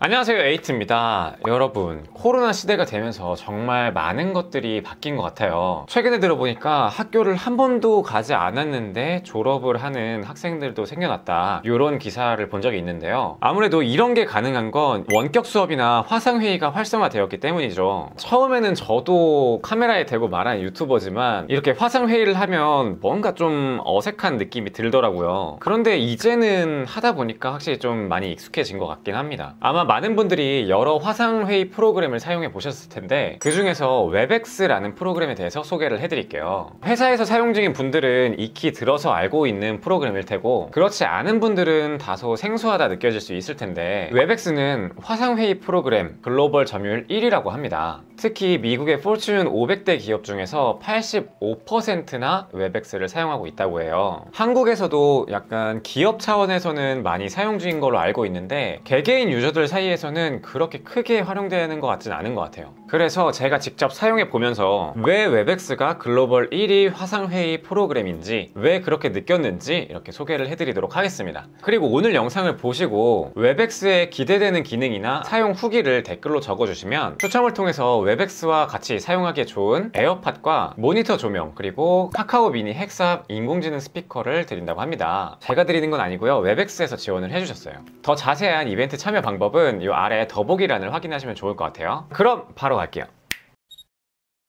안녕하세요, 에이트입니다. 여러분, 코로나 시대가 되면서 정말 많은 것들이 바뀐 것 같아요. 최근에 들어보니까 학교를 한 번도 가지 않았는데 졸업을 하는 학생들도 생겨났다, 이런 기사를 본 적이 있는데요. 아무래도 이런 게 가능한 건 원격 수업이나 화상회의가 활성화되었기 때문이죠. 처음에는 저도 카메라에 대고 말하는 유튜버지만 이렇게 화상회의를 하면 뭔가 좀 어색한 느낌이 들더라고요. 그런데 이제는 하다 보니까 확실히 좀 많이 익숙해진 것 같긴 합니다. 아마 많은 분들이 여러 화상회의 프로그램을 사용해 보셨을 텐데, 그 중에서 웹엑스라는 프로그램에 대해서 소개를 해드릴게요. 회사에서 사용 중인 분들은 익히 들어서 알고 있는 프로그램일 테고, 그렇지 않은 분들은 다소 생소하다 느껴질 수 있을 텐데, 웹엑스는 화상회의 프로그램 글로벌 점유율 1위라고 합니다. 특히 미국의 포춘 500대 기업 중에서 85%나 웹엑스를 사용하고 있다고 해요. 한국에서도 약간 기업 차원에서는 많이 사용 중인 걸로 알고 있는데, 개개인 유저들 사이에서는 그렇게 크게 활용되는 것 같진 않은 것 같아요. 그래서 제가 직접 사용해 보면서 왜 웹엑스가 글로벌 1위 화상회의 프로그램인지, 왜 그렇게 느꼈는지 이렇게 소개를 해드리도록 하겠습니다. 그리고 오늘 영상을 보시고 웹엑스에 기대되는 기능이나 사용 후기를 댓글로 적어주시면 추첨을 통해서 웹엑스와 같이 사용하기에 좋은 에어팟과 모니터 조명, 그리고 카카오 미니 헥삽 인공지능 스피커를 드린다고 합니다. 제가 드리는 건 아니고요, 웹엑스에서 지원을 해주셨어요. 더 자세한 이벤트 참여 방법은 이 아래 더보기란을 확인하시면 좋을 것 같아요. 그럼 바로 갈게요.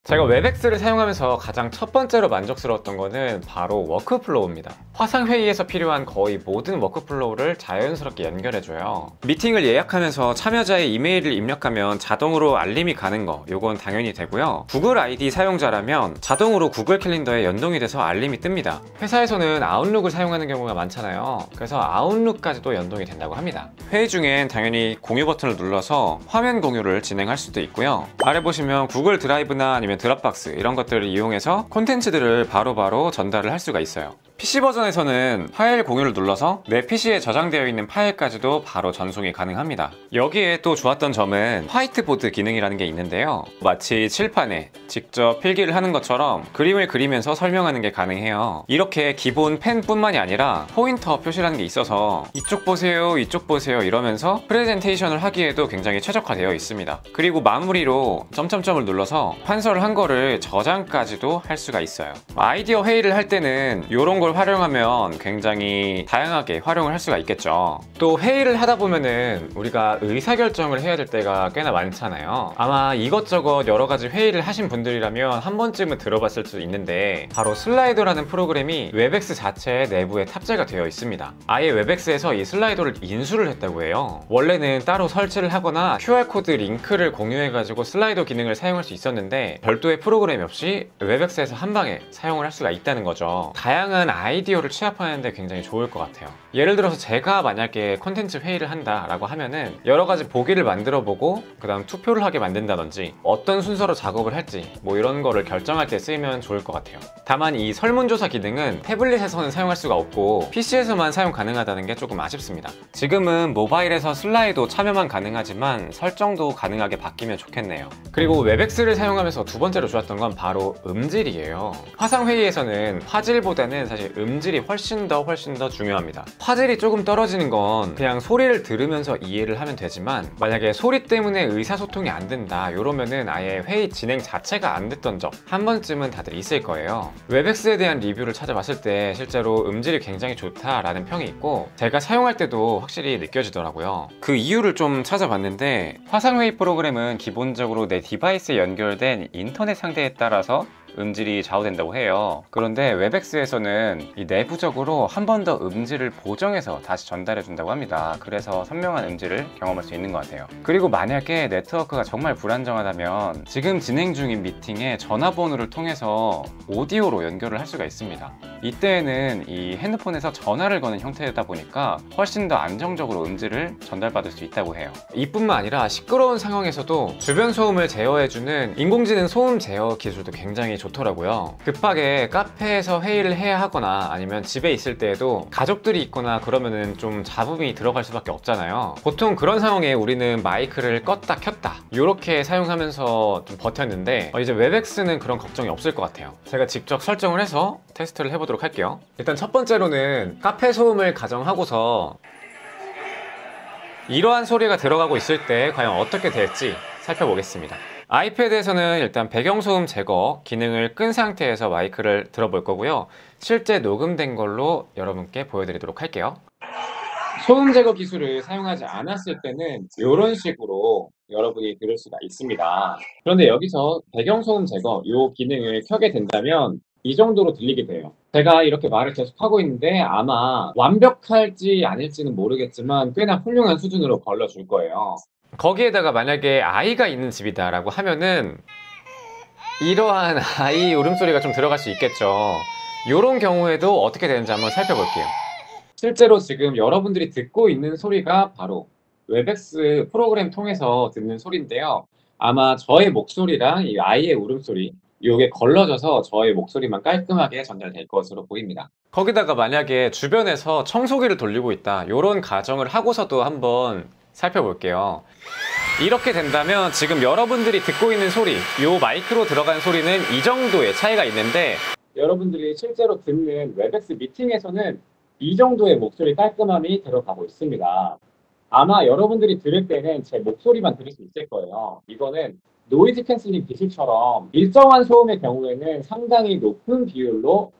제가 웹엑스를 사용하면서 가장 첫 번째로 만족스러웠던 거는 바로 워크플로우입니다. 화상회의에서 필요한 거의 모든 워크플로우를 자연스럽게 연결해줘요. 미팅을 예약하면서 참여자의 이메일을 입력하면 자동으로 알림이 가는 거, 요건 당연히 되고요. 구글 아이디 사용자라면 자동으로 구글 캘린더에 연동이 돼서 알림이 뜹니다. 회사에서는 아웃룩을 사용하는 경우가 많잖아요. 그래서 아웃룩까지도 연동이 된다고 합니다. 회의 중엔 당연히 공유 버튼을 눌러서 화면 공유를 진행할 수도 있고요. 아래 보시면 구글 드라이브나 아니면 드랍박스, 이런 것들을 이용해서 콘텐츠들을 바로바로 전달을 할 수가 있어요. PC 버전에서는 파일 공유를 눌러서 내 PC에 저장되어 있는 파일까지도 바로 전송이 가능합니다. 여기에 또 좋았던 점은 화이트보드 기능이라는 게 있는데요. 마치 칠판에 직접 필기를 하는 것처럼 그림을 그리면서 설명하는 게 가능해요. 이렇게 기본 펜뿐만이 아니라 포인터 표시라는 게 있어서 이쪽 보세요, 이쪽 보세요 이러면서 프레젠테이션을 하기에도 굉장히 최적화되어 있습니다. 그리고 마무리로 점점점을 눌러서 판서를 한 거를 저장까지도 할 수가 있어요. 아이디어 회의를 할 때는 이런 걸 활용하면 굉장히 다양하게 활용을 할 수가 있겠죠. 또 회의를 하다 보면은 우리가 의사결정을 해야 될 때가 꽤나 많잖아요. 아마 이것저것 여러 가지 회의를 하신 분들이라면 한 번쯤은 들어봤을 수 있는데, 바로 슬라이도라는 프로그램이 웹엑스 자체 내부에 탑재가 되어 있습니다. 아예 웹엑스에서 이 슬라이도를 인수를 했다고 해요. 원래는 따로 설치를 하거나 QR코드 링크를 공유해가지고 슬라이도 기능을 사용할 수 있었는데, 별도의 프로그램이 없이 웹엑스에서 한 방에 사용을 할 수가 있다는 거죠. 다양한 아이디어를 취합하는데 굉장히 좋을 것 같아요. 예를 들어서 제가 만약에 콘텐츠 회의를 한다라고 하면은 여러 가지 보기를 만들어 보고 그 다음 투표를 하게 만든다든지 어떤 순서로 작업을 할지 뭐 이런 거를 결정할 때 쓰이면 좋을 것 같아요. 다만 이 설문조사 기능은 태블릿에서는 사용할 수가 없고 PC에서만 사용 가능하다는 게 조금 아쉽습니다. 지금은 모바일에서 슬라이도 참여만 가능하지만 설정도 가능하게 바뀌면 좋겠네요. 그리고 웹엑스를 사용하면서 두 번째로 좋았던 건 바로 음질이에요. 화상회의에서는 화질보다는 사실 음질이 훨씬 더 중요합니다. 화질이 조금 떨어지는 건 그냥 소리를 들으면서 이해를 하면 되지만, 만약에 소리 때문에 의사소통이 안 된다 이러면은 아예 회의 진행 자체가 안 됐던 적 한 번쯤은 다들 있을 거예요. 웹엑스에 대한 리뷰를 찾아봤을 때 실제로 음질이 굉장히 좋다라는 평이 있고, 제가 사용할 때도 확실히 느껴지더라고요. 그 이유를 좀 찾아봤는데, 화상회의 프로그램은 기본적으로 내 디바이스에 연결된 인터넷 상태에 따라서 음질이 좌우된다고 해요. 그런데 웹엑스에서는 이 내부적으로 한 번 더 음질을 보정해서 다시 전달해 준다고 합니다. 그래서 선명한 음질을 경험할 수 있는 것 같아요. 그리고 만약에 네트워크가 정말 불안정하다면 지금 진행 중인 미팅에 전화번호를 통해서 오디오로 연결을 할 수가 있습니다. 이때에는 이 핸드폰에서 전화를 거는 형태다 보니까 훨씬 더 안정적으로 음질을 전달받을 수 있다고 해요. 이뿐만 아니라 시끄러운 상황에서도 주변 소음을 제어해주는 인공지능 소음 제어 기술도 굉장히 좋더라고요. 급하게 카페에서 회의를 해야 하거나 아니면 집에 있을 때에도 가족들이 있거나 그러면은 좀 잡음이 들어갈 수밖에 없잖아요. 보통 그런 상황에 우리는 마이크를 껐다 켰다 이렇게 사용하면서 좀 버텼는데, 이제 웹엑스는 그런 걱정이 없을 것 같아요. 제가 직접 설정을 해서 테스트를 해보도록 할게요. 일단 첫 번째로는 카페 소음을 가정하고서 이러한 소리가 들어가고 있을 때 과연 어떻게 될지 살펴보겠습니다. 아이패드에서는 일단 배경소음 제거 기능을 끈 상태에서 마이크를 들어볼 거고요. 실제 녹음된 걸로 여러분께 보여드리도록 할게요. 소음 제거 기술을 사용하지 않았을 때는 이런 식으로 여러분이 들을 수가 있습니다. 그런데 여기서 배경소음 제거 이 기능을 켜게 된다면 이 정도로 들리게 돼요. 제가 이렇게 말을 계속 하고 있는데 아마 완벽할지 아닐지는 모르겠지만 꽤나 훌륭한 수준으로 걸러줄 거예요. 거기에다가 만약에 아이가 있는 집이다 라고 하면은 이러한 아이 울음소리가 좀 들어갈 수 있겠죠. 이런 경우에도 어떻게 되는지 한번 살펴볼게요. 실제로 지금 여러분들이 듣고 있는 소리가 바로 웹엑스 프로그램 통해서 듣는 소리인데요. 아마 저의 목소리랑 이 아이의 울음소리 이게 걸러져서 저의 목소리만 깔끔하게 전달될 것으로 보입니다. 거기다가 만약에 주변에서 청소기를 돌리고 있다 이런 가정을 하고서도 한번 살펴볼게요. 이렇게 된다면 지금 여러분들이 듣고 있는 소리 이 마이크로 들어간 소리는 이 정도의 차이가 있는데 여러분들이 실제로 듣는 웹엑스 미팅에서는 이 정도의 목소리 깔끔함이 들어가고 있습니다. 아마 여러분들이 들을 때는 제 목소리만 들을 수 있을 거예요. 이거는 노이즈 캔슬링 기술처럼 일정한 소음의 경우에는 상당히 높은 비율로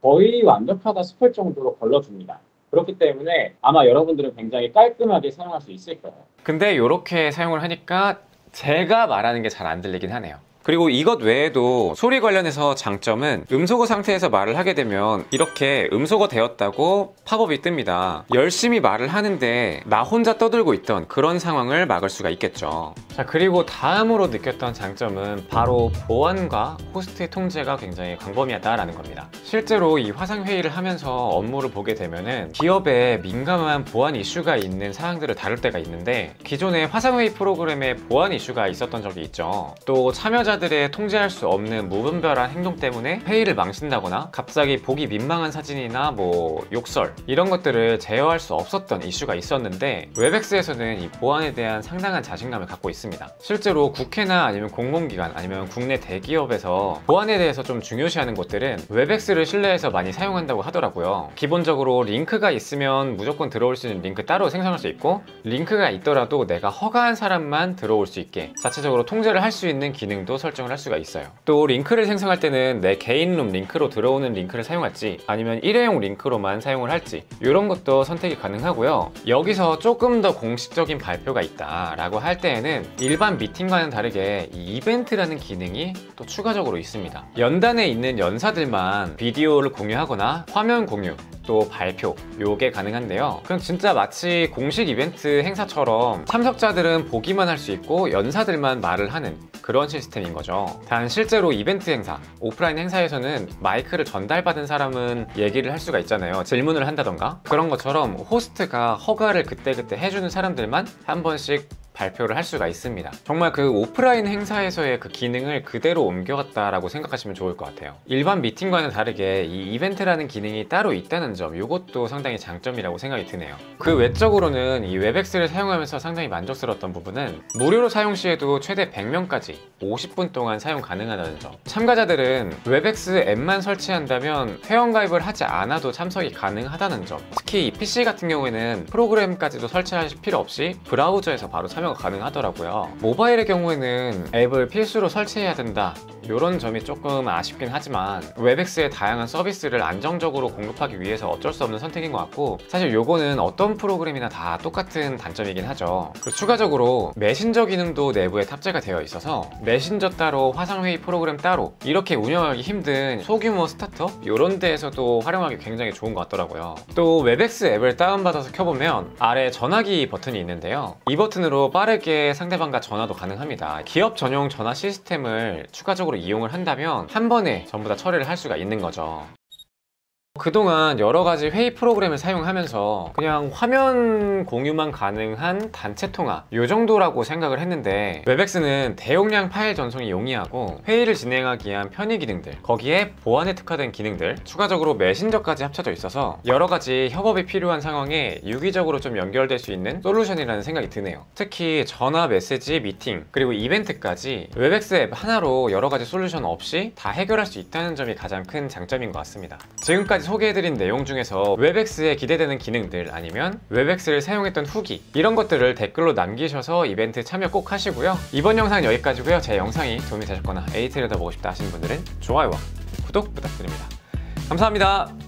거의 완벽하다 싶을 정도로 걸러줍니다. 그렇기 때문에 아마 여러분들은 굉장히 깔끔하게 사용할 수 있을 거예요. 근데 이렇게 사용을 하니까 제가 말하는 게 잘 안 들리긴 하네요. 그리고 이것 외에도 소리 관련해서 장점은 음소거 상태에서 말을 하게 되면 이렇게 음소거 되었다고 팝업이 뜹니다. 열심히 말을 하는데 나 혼자 떠들고 있던 그런 상황을 막을 수가 있겠죠. 자, 그리고 다음으로 느꼈던 장점은 바로 보안과 호스트의 통제가 굉장히 광범위하다라는 겁니다. 실제로 이 화상회의를 하면서 업무를 보게 되면은 기업에 민감한 보안 이슈가 있는 사항들을 다룰 때가 있는데 기존의 화상회의 프로그램에 보안 이슈가 있었던 적이 있죠. 또 참여자들의 통제할 수 없는 무분별한 행동 때문에 회의를 망친다거나 갑자기 보기 민망한 사진이나 뭐 욕설 이런 것들을 제어할 수 없었던 이슈가 있었는데 웹엑스에서는 이 보안에 대한 상당한 자신감을 갖고 있습니다. 실제로 국회나 아니면 공공기관 아니면 국내 대기업에서 보안에 대해서 좀 중요시하는 곳들은 웹엑스를 신뢰해서 많이 사용한다고 하더라고요. 기본적으로 링크가 있으면 무조건 들어올 수 있는 링크 따로 생성할 수 있고 링크가 있더라도 내가 허가한 사람만 들어올 수 있게 자체적으로 통제를 할 수 있는 기능도 설정을 할 수가 있어요. 또 링크를 생성할 때는 내 개인 룸 링크로 들어오는 링크를 사용할지 아니면 일회용 링크로만 사용을 할지 이런 것도 선택이 가능하고요. 여기서 조금 더 공식적인 발표가 있다 라고 할 때에는 일반 미팅과는 다르게 이 이벤트라는 기능이 또 추가적으로 있습니다. 연단에 있는 연사들만 비디오를 공유하거나 화면 공유 또 발표 요게 가능한데요. 그럼 진짜 마치 공식 이벤트 행사처럼 참석자들은 보기만 할 수 있고 연사들만 말을 하는 그런 시스템인 거죠. 단 실제로 이벤트 행사, 오프라인 행사에서는 마이크를 전달받은 사람은 얘기를 할 수가 있잖아요. 질문을 한다던가 그런 것처럼 호스트가 허가를 그때그때 해주는 사람들만 한 번씩 발표를 할 수가 있습니다. 정말 그 오프라인 행사에서의 그 기능을 그대로 옮겨갔다라고 생각하시면 좋을 것 같아요. 일반 미팅과는 다르게 이 이벤트라는 기능이 따로 있다는 점 이것도 상당히 장점이라고 생각이 드네요. 그 외적으로는 이 웹엑스를 사용하면서 상당히 만족스러웠던 부분은 무료로 사용 시에도 최대 100명까지 50분 동안 사용 가능하다는 점. 참가자들은 웹엑스 앱만 설치한다면 회원가입을 하지 않아도 참석이 가능하다는 점. 특히 이 PC 같은 경우에는 프로그램까지도 설치하실 필요 없이 브라우저에서 바로 참여가 가능하더라고요. 모바일의 경우에는 앱을 필수로 설치해야 된다 이런 점이 조금 아쉽긴 하지만 웹엑스의 다양한 서비스를 안정적으로 공급하기 위해서 어쩔 수 없는 선택인 것 같고 사실 요거는 어떤 프로그램이나 다 똑같은 단점이긴 하죠. 그리고 추가적으로 메신저 기능도 내부에 탑재가 되어 있어서 메신저 따로 화상회의 프로그램 따로 이렇게 운영하기 힘든 소규모 스타트업 이런 데에서도 활용하기 굉장히 좋은 것 같더라고요. 또 웹엑스 앱을 다운받아서 켜보면 아래 전화기 버튼이 있는데요. 이 버튼으로 빠르게 상대방과 전화도 가능합니다. 기업 전용 전화 시스템을 추가적으로 이용을 한다면 한 번에 전부 다 처리를 할 수가 있는 거죠. 그동안 여러가지 회의 프로그램을 사용하면서 그냥 화면 공유만 가능한 단체 통화 이 정도라고 생각을 했는데 웹엑스는 대용량 파일 전송이 용이하고 회의를 진행하기 위한 편의 기능들 거기에 보안에 특화된 기능들 추가적으로 메신저까지 합쳐져 있어서 여러가지 협업이 필요한 상황에 유기적으로 좀 연결될 수 있는 솔루션이라는 생각이 드네요. 특히 전화, 메시지, 미팅 그리고 이벤트까지 웹엑스 앱 하나로 여러가지 솔루션 없이 다 해결할 수 있다는 점이 가장 큰 장점인 것 같습니다. 지금까지 소개해드린 내용 중에서 웹엑스에 기대되는 기능들 아니면 웹엑스를 사용했던 후기 이런 것들을 댓글로 남기셔서 이벤트 참여 꼭 하시고요. 이번 영상은 여기까지고요. 제 영상이 도움이 되셨거나 에이트를 더 보고 싶다 하시는 분들은 좋아요와 구독 부탁드립니다. 감사합니다.